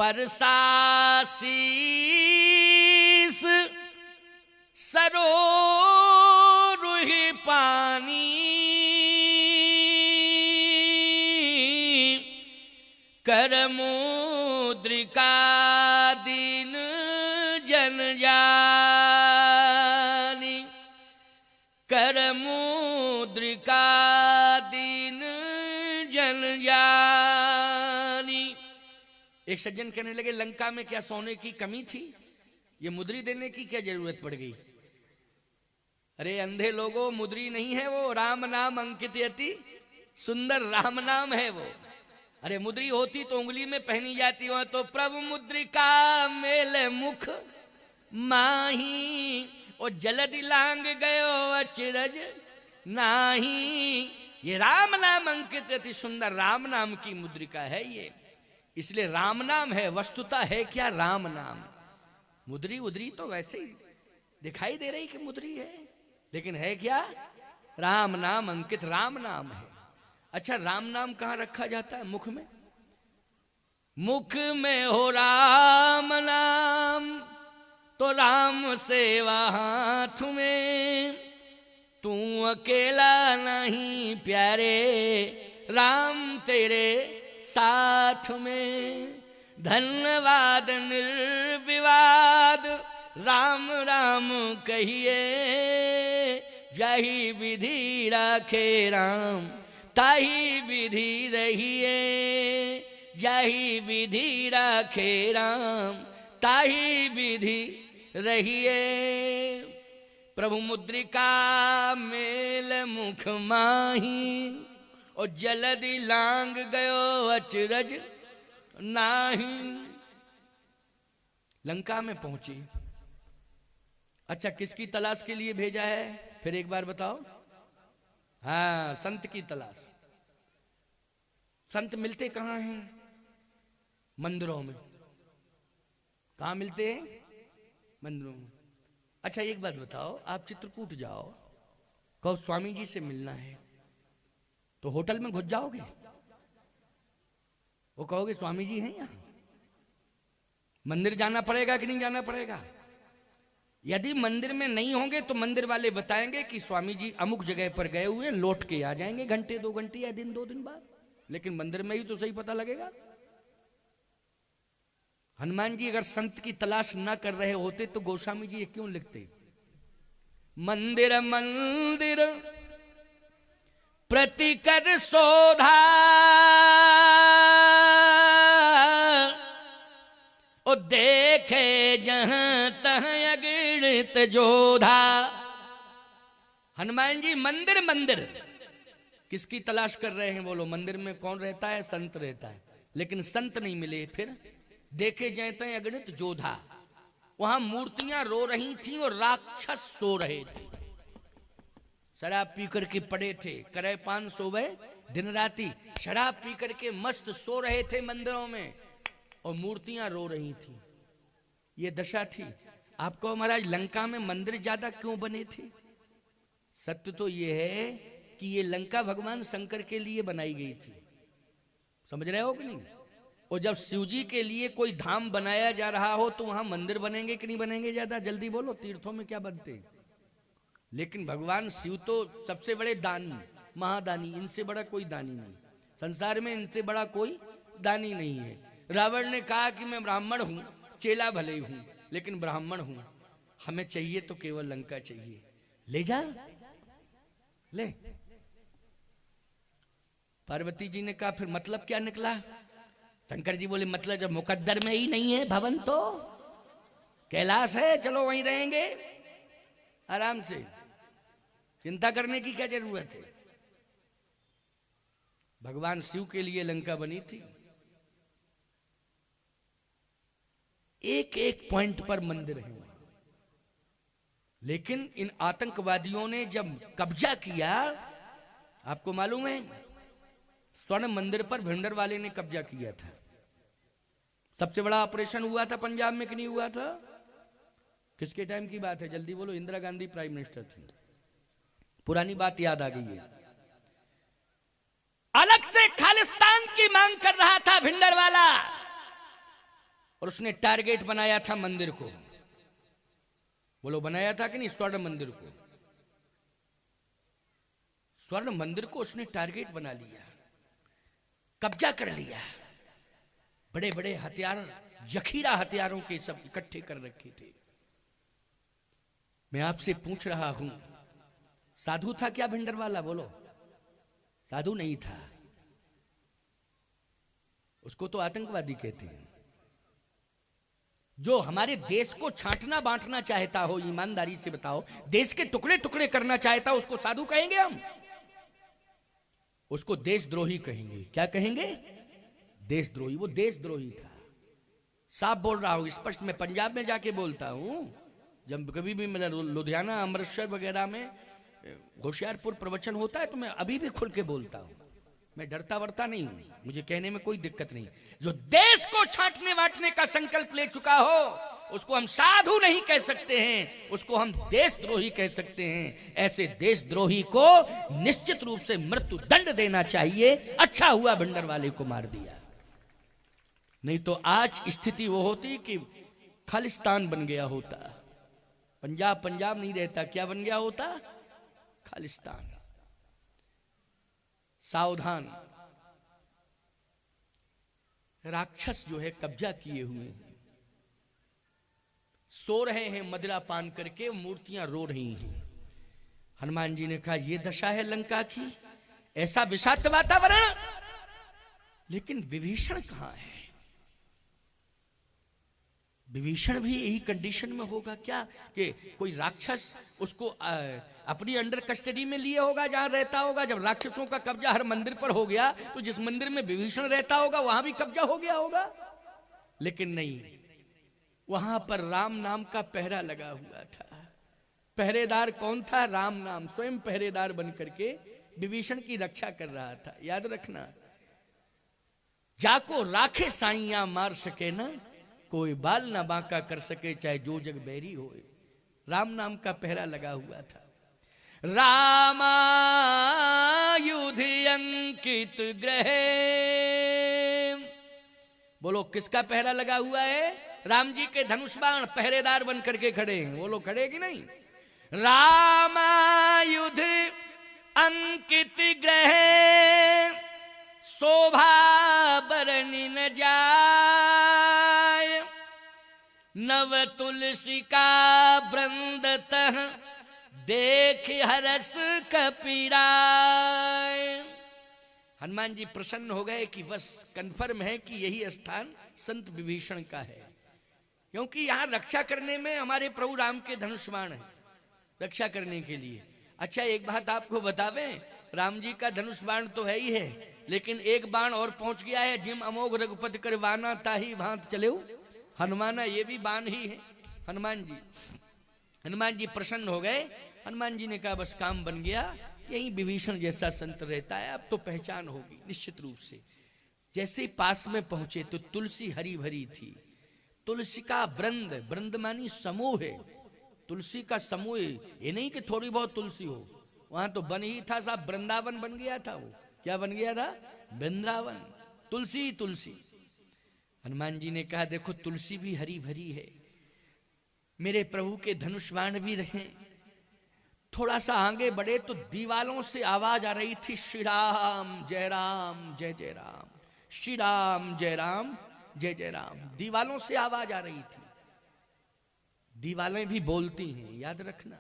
परसासीस सरोरुहि पानी कर मुद्रिका दीन जन जानी कर मुद्रिका दीन जन जानी। एक सज्जन कहने लगे लंका में क्या सोने की कमी थी, ये मुद्री देने की क्या जरूरत पड़ गई। अरे अंधे लोगों, मुद्री नहीं है वो, राम नाम अंकित यति सुंदर राम नाम है वो। अरे मुद्री होती तो उंगली में पहनी जाती हो, तो प्रभु मुद्रिका मेल मुख माही ओ जलदि लांग गयो अचरज नाही। ये राम नाम अंकित यति सुंदर राम नाम की मुद्रिका है ये, इसलिए राम नाम है। वस्तुता है क्या? राम नाम। मुद्री उद्री तो वैसे ही दिखाई दे रही कि मुद्री है, लेकिन है क्या? राम नाम अंकित राम नाम है। अच्छा, राम नाम कहां रखा जाता है? मुख में। मुख में हो राम नाम तो राम सेवा हाथ में, तू अकेला नहीं प्यारे राम तेरे साथ में। धन्यवाद निर्विवाद राम राम कहिए, जाहि विधि राखे राम ताहि विधि रहिए, जाहि विधि राखे राम ताहि विधि रहिए। प्रभु मुद्रिका मेल मुख माही और जलदि लांग गयो अचरज नाही। लंका में पहुंची। अच्छा, किसकी तलाश के लिए भेजा है फिर एक बार बताओ? हाँ, संत की तलाश। संत मिलते कहां हैं? मंदिरों में। कहां मिलते हैं? मंदिरों में। अच्छा, एक बात बताओ, आप चित्रकूट जाओ, कहो स्वामी जी से मिलना है, तो होटल में घुस जाओगे? वो कहोगे स्वामी जी हैं यहाँ? मंदिर जाना पड़ेगा कि नहीं जाना पड़ेगा? यदि मंदिर में नहीं होंगे तो मंदिर वाले बताएंगे कि स्वामी जी अमुक जगह पर गए हुए, लौट के आ जाएंगे घंटे 2 घंटे या दिन 2 दिन बाद। लेकिन मंदिर में ही तो सही पता लगेगा। हनुमान जी अगर संत की तलाश ना कर रहे होते तो गोस्वामी जी ये क्यों लिखते? मंदिर मंदिर प्रतिकर शोधा ओ देखे जहां तहां अगणित जोधा। हनुमान जी मंदिर मंदिर किसकी तलाश कर रहे हैं बोलो? मंदिर में कौन रहता है? संत रहता है। लेकिन संत नहीं मिले। फिर देखे जाते हैं अगणित जोधा। वहां मूर्तियां रो रही थीं और राक्षस सो रहे थे। शराब पी करके पड़े थे, करे पान सोवे दिन राती। शराब पी करके मस्त सो रहे थे मंदिरों में और मूर्तियां रो रही थी। ये दशा थी। आपको महाराज लंका में मंदिर ज्यादा क्यों बने थे? सत्य तो ये है कि ये लंका भगवान शंकर के लिए बनाई गई थी। समझ रहे हो कि नहीं? और जब शिव जी के लिए कोई धाम बनाया जा रहा हो तो वहां मंदिर बनेंगे कि नहीं बनेंगे? ज्यादा जल्दी बोलो, तीर्थों में क्या बनते? लेकिन भगवान शिव तो सबसे बड़े दानी, महादानी, इनसे बड़ा कोई दानी नहीं संसार में, इनसे बड़ा कोई दानी नहीं है। रावण ने कहा कि मैं ब्राह्मण हूं, चेला भले हूं, लेकिन ब्राह्मण हूं, हमें चाहिए तो केवल लंका चाहिए। ले जा, ले। पार्वती जी ने कहा फिर मतलब क्या निकला? शंकर जी बोले मतलब जब मुकद्दर में ही नहीं है भवन तो कैलाश है, चलो वहीं रहेंगे आराम से, चिंता करने की क्या जरूरत है। भगवान शिव के लिए लंका बनी थी। एक एक पॉइंट पर मंदिर है। लेकिन इन आतंकवादियों ने जब कब्जा किया, आपको मालूम है स्वर्ण मंदिर पर भिंडर वाले ने कब्जा किया था। सबसे बड़ा ऑपरेशन हुआ था पंजाब में कि नहीं हुआ था? किसके टाइम की बात है? जल्दी बोलो। इंदिरा गांधी प्राइम मिनिस्टर थी। पुरानी बात याद आ गई है। अलग से खालिस्तान की मांग कर रहा था भिंडर वाला। और उसने टारगेट बनाया था मंदिर को। बोलो बनाया था कि नहीं? स्वर्ण मंदिर को, स्वर्ण मंदिर को उसने टारगेट बना लिया, कब्जा कर लिया। बड़े बड़े हथियार, जखीरा हथियारों के सब इकट्ठे कर रखे थे। मैं आपसे पूछ रहा हूं, साधु था क्या भिंडरवाला? बोलो, साधु नहीं था, उसको तो आतंकवादी कहते हैं। जो हमारे देश को छांटना बांटना चाहता हो, ईमानदारी से बताओ, देश के टुकड़े टुकड़े करना चाहता हो, उसको साधु कहेंगे हम? उसको देशद्रोही कहेंगे। क्या कहेंगे? देशद्रोही। वो देशद्रोही था, साफ बोल रहा हूं, स्पष्ट। मैं पंजाब में जाके बोलता हूं, जब कभी भी मेरा लुधियाना, अमृतसर वगैरह में, होशियारपुर प्रवचन होता है, तो मैं अभी भी खुल के बोलता हूं। मैं डरता वरता नहीं हूं, मुझे कहने में कोई दिक्कत नहीं। जो देश को छांटने बांटने का संकल्प ले चुका हो, उसको हम साधु नहीं कह सकते हैं, उसको हम देशद्रोही कह सकते हैं। ऐसे देशद्रोही को निश्चित रूप से मृत्यु दंड देना चाहिए। अच्छा हुआ भिंडरवाले को मार दिया, नहीं तो आज स्थिति वो होती कि खालिस्तान बन गया होता। पंजाब पंजाब नहीं रहता, क्या बन गया होता? खालिस्तान। सावधान, राक्षस जो है कब्जा किए हुए हैं, सो रहे हैं मदिरा पान करके, मूर्तियां रो रही हैं। हनुमान जी ने कहा यह दशा है लंका की, ऐसा विषाक्त वातावरण, लेकिन विभीषण कहां है? विभीषण भी यही कंडीशन में होगा क्या कि कोई राक्षस उसको अपनी अंडर कस्टडी में लिए होगा, जहां रहता होगा? जब राक्षसों का कब्जा हर मंदिर पर हो गया, तो जिस मंदिर में विभीषण रहता होगा वहां भी कब्जा हो गया होगा। लेकिन नहीं, वहां पर राम नाम का पहरा लगा हुआ था। पहरेदार कौन था? राम नाम, स्वयं पहरेदार बन करके विभीषण की रक्षा कर रहा था। याद रखना, जाको राखे साइया मार सके ना, कोई बाल ना बांका कर सके, चाहे जो जग बैरी होए। राम नाम का पहरा लगा हुआ था। रामायुध अंकित ग्रहे, बोलो किसका पहरा लगा हुआ है? राम जी के धनुष बाण पहरेदार बन करके खड़े हैं। बोलो खड़े कि नहीं? रामायुध अंकित ग्रहे, शोभा बरनि न जाय, नव तुलसी का वृंद तह, देख हरस कपीराय। हनुमान जी प्रसन्न हो गए कि बस कंफर्म है कि यही स्थान संत विभीषण का है, क्योंकि यहां रक्षा करने में हमारे प्रभु राम के धनुष बाण है, रक्षा करने के लिए। अच्छा एक बात आपको बतावें, राम जी का धनुष बाण तो है ही है, लेकिन एक बाण और पहुंच गया है। जिम अमोघ रघुपति कर वाना, ताही भांत चले हनुमाना, ये भी बाण ही है हनुमान जी प्रसन्न हो गए। हनुमान जी ने कहा बस काम बन गया, यही विभीषण जैसा संत रहता है, अब तो पहचान होगी निश्चित रूप से। जैसे ही पास में पहुंचे तो तुलसी हरी भरी थी, तुलसी का वृंद, वृंद मानी समूह है, तुलसी का समूह। ये नहीं कि थोड़ी बहुत तुलसी हो, वहां तो बन ही था साहब, वृंदावन बन गया था। वो क्या बन गया था? वृंदावन। तुलसी तुलसी। हनुमान जी ने कहा देखो तुलसी भी हरी भरी है, मेरे प्रभु के धनुष बाण भी रहे। थोड़ा सा आगे बढ़े तो दीवालों से आवाज आ रही थी, श्री राम जय राम जय जय राम, श्री राम जय राम जय जय राम। दीवालों से आवाज आ रही थी। दीवालें भी बोलती हैं, याद रखना।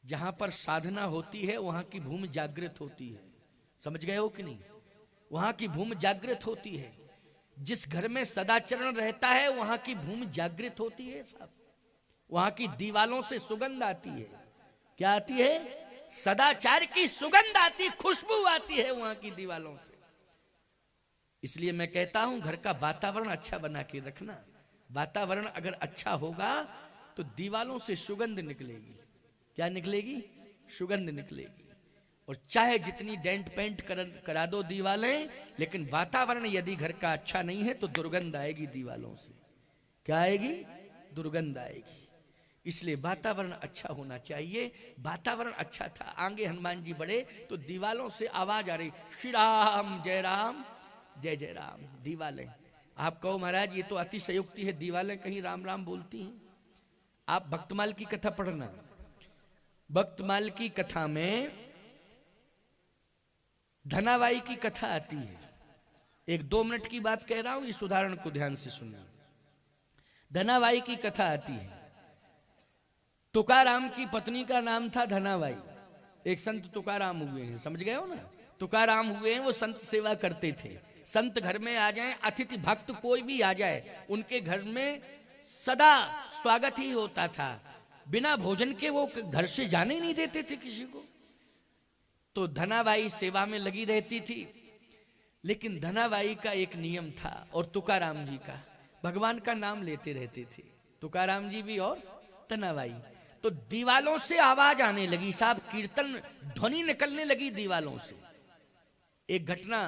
जहां पर साधना होती है वहां की भूमि जागृत होती है, समझ गए हो कि नहीं? वहां की भूमि जागृत होती है। जिस घर में सदाचरण रहता है वहां की भूमि जागृत होती है साहब। वहां की दीवालों से सुगंध आती है। क्या आती है? सदाचार की सुगंध आती, खुशबू आती है वहां की दीवालों से। इसलिए मैं कहता हूं घर का वातावरण अच्छा बना के रखना। वातावरण अगर अच्छा होगा तो दीवालों से सुगंध निकलेगी। क्या निकलेगी? सुगंध निकलेगी। और चाहे जितनी डेंट पेंट करा दो दीवालें, लेकिन वातावरण यदि घर का अच्छा नहीं है तो दुर्गंध आएगी दीवालों से। क्या आएगी? दुर्गंध आएगी। इसलिए वातावरण अच्छा होना चाहिए। वातावरण अच्छा था। आगे हनुमान जी बढ़े तो दीवालों से आवाज आ रही, श्री राम जय जय राम। दीवालें आप कहो महाराज ये तो अतिशयोक्ति है, दीवालें कहीं राम राम बोलती हैं। आप भक्तमाल की कथा पढ़ना, भक्तमाल की कथा में धनाबाई की कथा आती है। एक 2 मिनट की बात कह रहा हूं, इस उदाहरण को ध्यान से सुनना। धनाबाई की कथा आती है। तुकाराम की पत्नी का नाम था धनाबाई। एक संत तुकाराम हुए हैं, समझ गए हो ना, तुकाराम हुए हैं, वो संत सेवा करते थे। संत घर में आ जाएं, अतिथि भक्त कोई भी आ जाए, उनके घर में सदा स्वागत ही होता था। बिना भोजन के वो घर से जाने ही नहीं देते थे किसी को। तो धनाबाई सेवा में लगी रहती थी। लेकिन धनाबाई का एक नियम था, और तुकाराम जी का, भगवान का नाम लेते रहते थे, तुकाराम जी भी और धनाबाई। तो दीवालों से आवाज आने लगी, साहब कीर्तन ध्वनि निकलने लगी दीवालों से। एक घटना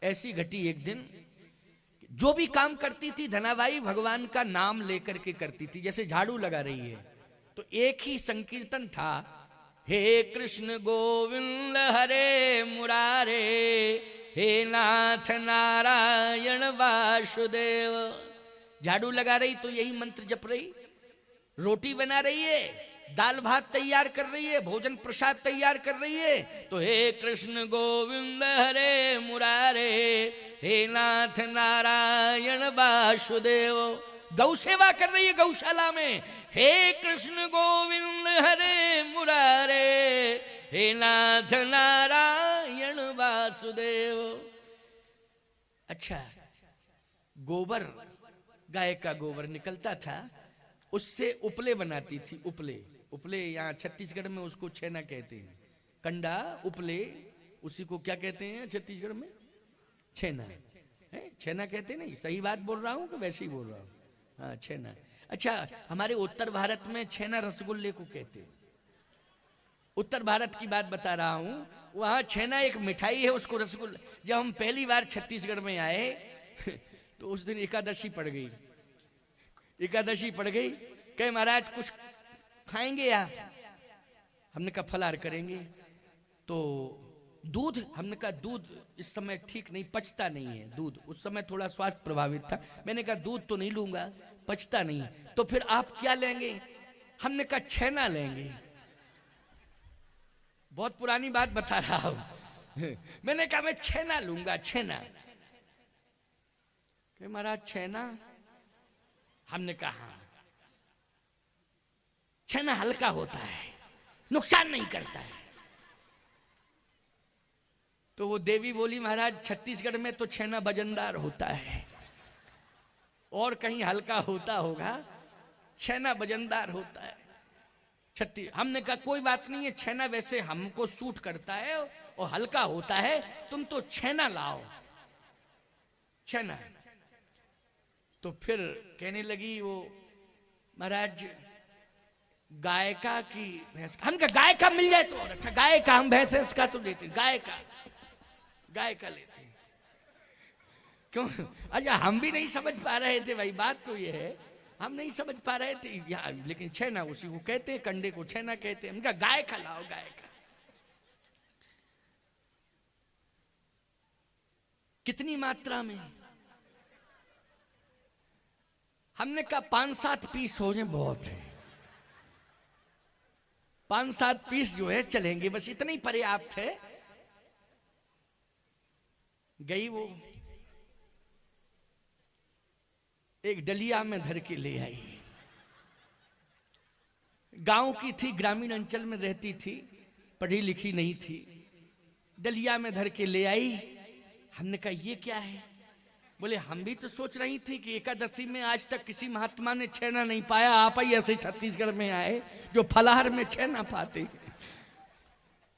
ऐसी घटी, एक दिन जो भी काम करती थी धनाबाई भगवान का नाम लेकर के करती थी। जैसे झाड़ू लगा रही है तो एक ही संकीर्तन था, हे कृष्ण गोविंद हरे मुरारे, हे नाथ नारायण वासुदेव। झाड़ू लगा रही तो यही मंत्र जप रही, रोटी बना रही है, दाल भात तैयार कर रही है, भोजन प्रसाद तैयार कर रही है, तो हे कृष्ण गोविंद हरे मुरारे, हे नाथ नारायण वासुदेव। गौ सेवा कर रही है गौशाला में, हे कृष्ण गोविंद हरे मुरारे, हे नाथ नारायण वासुदेव। अच्छा, गोबर, गाय का गोबर निकलता था, उससे उपले बनाती थी। उपले, उपले यहाँ छत्तीसगढ़ में उसको छेना कहते हैं। कंडा उपले, उसी को क्या कहते हैं छत्तीसगढ़ में? छेना है। छेना कहते नहीं? सही बात बोल रहा हूँ कि वैसे ही बोल रहा हूँ? हाँ, छेना। अच्छा, हमारे उत्तर भारत में छेना रसगुल्ले को कहते हैं। उत्तर भारत की बात बता रहा हूँ, वहाँ छेना एक मिठाई है, उसको रसगुल्ला। जब हम पहली बार छत्तीसगढ़ में आए तो उस दिन एकादशी पड़ गई। एकादशी पड़ गई, कहे महाराज कुछ खाएंगे आप? हमने कहा फलाहार करेंगे। तो दूध, हमने कहा दूध इस समय ठीक नहीं, पचता नहीं है दूध। उस समय थोड़ा स्वास्थ्य प्रभावित था। मैंने कहा दूध तो नहीं लूंगा, पचता नहीं। तो फिर आप क्या लेंगे? हमने कहा छेना लेंगे। बहुत पुरानी बात बता रहा हूं। मैंने कहा मैं छेना लूंगा, छेना। कहे महाराज छेना? हमने कहा हाँ, छेना हल्का होता है, नुकसान नहीं करता है। तो वो देवी बोली महाराज छत्तीसगढ़ में तो छेना वजनदार होता है, और कहीं हल्का होता होगा, छेना वजनदार होता है। हमने कहा कोई बात नहीं है, छेना वैसे हमको सूट करता है और हल्का होता है, तुम तो छेना लाओ, छेना। तो फिर कहने लगी वो महाराज गाय का की भैंस। हम कहा गाय का मिल जाए तो और अच्छा, गाय का, हम भैंस उसका तो देते, गाय का, गाय का लेते। क्यों? अच्छा, हम भी नहीं समझ पा रहे थे भाई, बात तो ये है, हम नहीं समझ पा रहे थे यहाँ। लेकिन छेना उसी को कहते हैं, कंडे को छेना कहते हैं। हम कहा गाय का लाओ, गाय का। कितनी मात्रा में? हमने कहा 5-7 पीस हो जाए बहुत है, 5-7 पीस जो है चलेंगे, बस इतना ही पर्याप्त है। गई वो, एक डलिया में धर के ले आई। गांव की थी, ग्रामीण अंचल में रहती थी, पढ़ी लिखी नहीं थी। डलिया में धर के ले आई। हमने कहा ये क्या है? बोले हम भी तो सोच रही थी कि एकादशी में आज तक किसी महात्मा ने छेना नहीं पाया, आप ही ऐसे छत्तीसगढ़ में आए जो फलाहार में छेना पाते।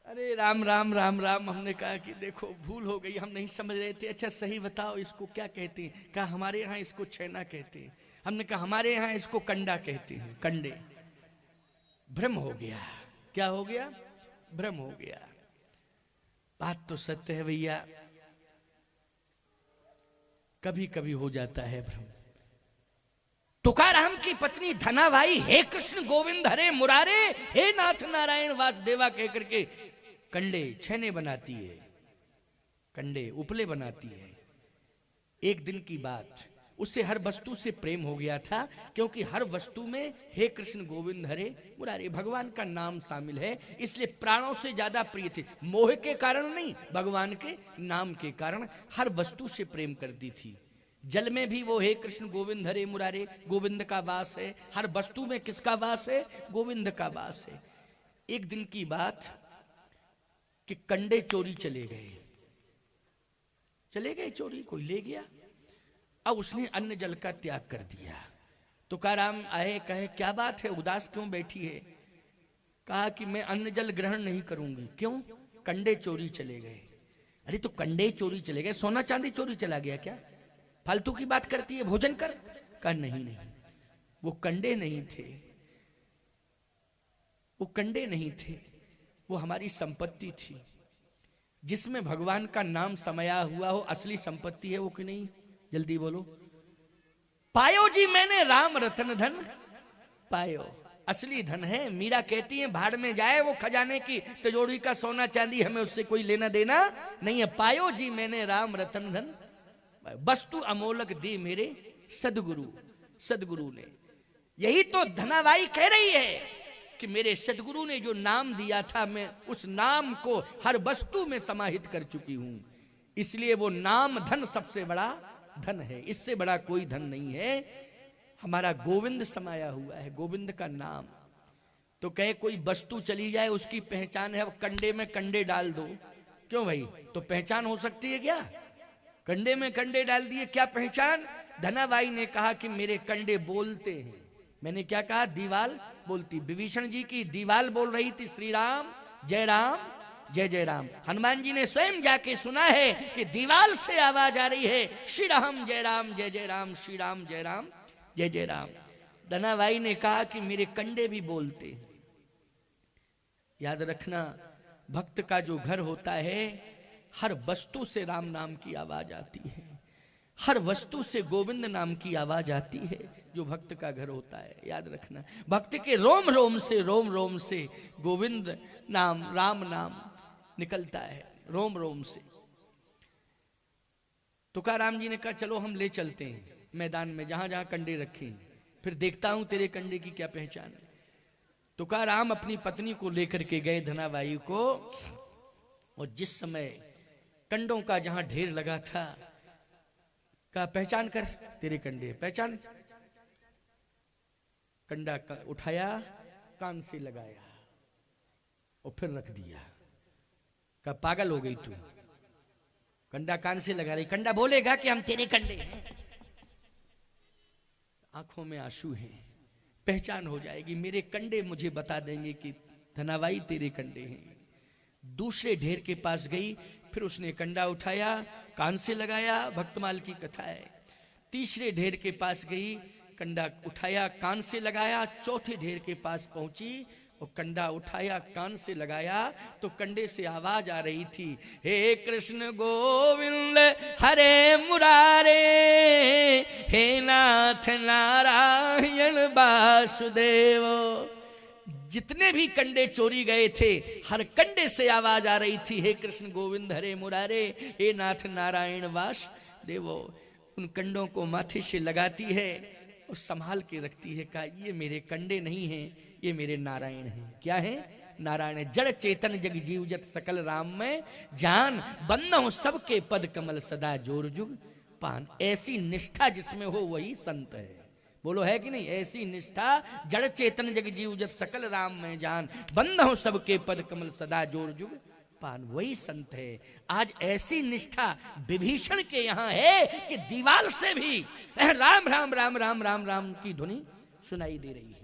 अरे राम राम राम राम। हमने कहा कि देखो भूल हो गई, हम नहीं समझ रहे थे। अच्छा सही बताओ इसको क्या कहते हैं? कहा हमारे यहाँ इसको छेना कहते हैं। हमने कहा हमारे यहाँ इसको कंडा कहते हैं, कंडे। भ्रम हो गया। क्या हो गया? भ्रम हो गया। बात तो सत्य है भैया, कभी कभी हो जाता है भ्रम। तुकाराम की पत्नी धनाबाई हे कृष्ण गोविंद हरे मुरारे, हे नाथ नारायण वासुदेवा कह करके कंडे छेने बनाती है, कंडे उपले बनाती है। एक दिन की बात, उससे हर वस्तु से प्रेम हो गया था, क्योंकि हर वस्तु में हे कृष्ण गोविंद हरे मुरारे भगवान का नाम शामिल है, इसलिए प्राणों से ज्यादा प्रिय थे। मोह के कारण नहीं, भगवान के नाम के कारण हर वस्तु से प्रेम करती थी। जल में भी वो हे कृष्ण गोविंद हरे मुरारे, गोविंद का वास है। हर वस्तु में किसका वास है? गोविंद का वास है। एक दिन की बात कि कंडे चोरी चले गए चोरी, कोई ले गया। अब उसने अन्न जल का त्याग कर दिया। तुकाराम आए, कहे क्या बात है, उदास क्यों बैठी है? कहा कि मैं अन्न जल ग्रहण नहीं करूंगी। क्यों? कंडे चोरी चले गए। अरे तो कंडे चोरी चले गए, सोना चांदी चोरी चला गया क्या? फालतू की बात करती है, भोजन कर। कहा नहीं, वो कंडे नहीं थे, वो कंडे नहीं थे, वो हमारी संपत्ति थी, जिसमें भगवान का नाम समाया हुआ हो। असली संपत्ति है वो कि नहीं? जल्दी बोलो। पायो जी मैंने राम रतन धन पायो, असली धन है। मीरा कहती है भाड़ में जाए वो खजाने की तिजोरी का सोना चांदी, हमें उससे कोई लेना देना नहीं है। पायो जी मैंने राम रतन धन, वस्तु अमोलक दी मेरे सदगुरु ने। यही तो धनाबाई कह रही है कि मेरे सदगुरु ने जो नाम दिया था, मैं उस नाम को हर वस्तु में समाहित कर चुकी हूं। इसलिए वो नाम धन सबसे बड़ा धन है, इससे बड़ा कोई धन नहीं है। हमारा गोविंद समाया हुआ है, गोविंद का नाम। तो कहे कोई वस्तु चली जाए उसकी पहचान है, अब कंडे में कंडे डाल दो। क्यों भाई, तो पहचान हो सकती है क्या? कंडे में कंडे डाल दिए, क्या पहचान? धनाबाई ने कहा कि मेरे कंडे बोलते हैं। मैंने क्या कहा? दीवाल बोलती। विभीषण जी की दीवाल बोल रही थी श्री राम जय राम। हनुमान जी ने स्वयं जाके सुना है कि दीवाल से आवाज आ रही है, श्री राम जय राम, श्री राम जय राम। धनाबाई ने कहा कि मेरे कंडे भी बोलते। याद रखना, भक्त का जो घर होता है, हर वस्तु से राम नाम की आवाज आती है, हर वस्तु से गोविंद नाम की आवाज आती है। जो भक्त का घर होता है, याद रखना, भक्त के रोम रोम से गोविंद नाम, राम नाम निकलता है, रोम से। तुकाराम जी ने कहा चलो हम ले चलते हैं मैदान में, जहां जहां कंडे रखे, फिर देखता हूं तेरे कंडे की क्या पहचान है। तुकाराम अपनी पत्नी को लेकर के गए धनाबाई को, और जिस समय कंडों का जहां ढेर लगा था, कहा पहचान कर तेरे कंडे, पहचान। कंडा उठाया, कान से लगाया और फिर रख दिया। कहा पागल हो गई तू, कंडा कान से लगा रही, कंडा बोलेगा कि हम तेरे कंडे हैं। आंखों में आंसू हैं, पहचान हो जाएगी, मेरे कंडे मुझे बता देंगे कि धनाबाई तेरे कंडे हैं। दूसरे ढेर के पास गई, फिर उसने कंडा उठाया, कान से लगाया, भक्तमाल की कथा है। तीसरे ढेर के पास गई, कंडा उठाया, कान से लगाया। चौथे ढेर के पास पहुंची और कंडा उठाया, कान से लगाया, तो कंडे से आवाज आ रही थी, हे कृष्ण गोविंद हरे मुरारे, हे नाथ नारायण वासुदेव। जितने भी कंडे चोरी गए थे, हर कंडे से आवाज आ रही थी, हे कृष्ण गोविंद हरे मुरारे, हे नाथ नारायण वासुदेव। उन कंडों को माथे से लगाती है और संभाल के रखती है। कहा ये मेरे कंडे नहीं हैं, ये मेरे नारायण हैं। क्या है? नारायण है। जड़ चेतन जग जीव जत सकल राम में जान, बंदो सबके पद कमल सदा जोर जुग पान। ऐसी निष्ठा जिसमें हो वही संत है। बोलो है कि नहीं? ऐसी निष्ठा, जड़ चेतन जग जीव जत सकल राम में जान, बंदो सबके पद कमल सदा जोर जुग पान, वही संत है। आज ऐसी निष्ठा विभीषण के यहाँ है कि दीवाल से भी राम राम राम राम राम राम की ध्वनि सुनाई दे रही है।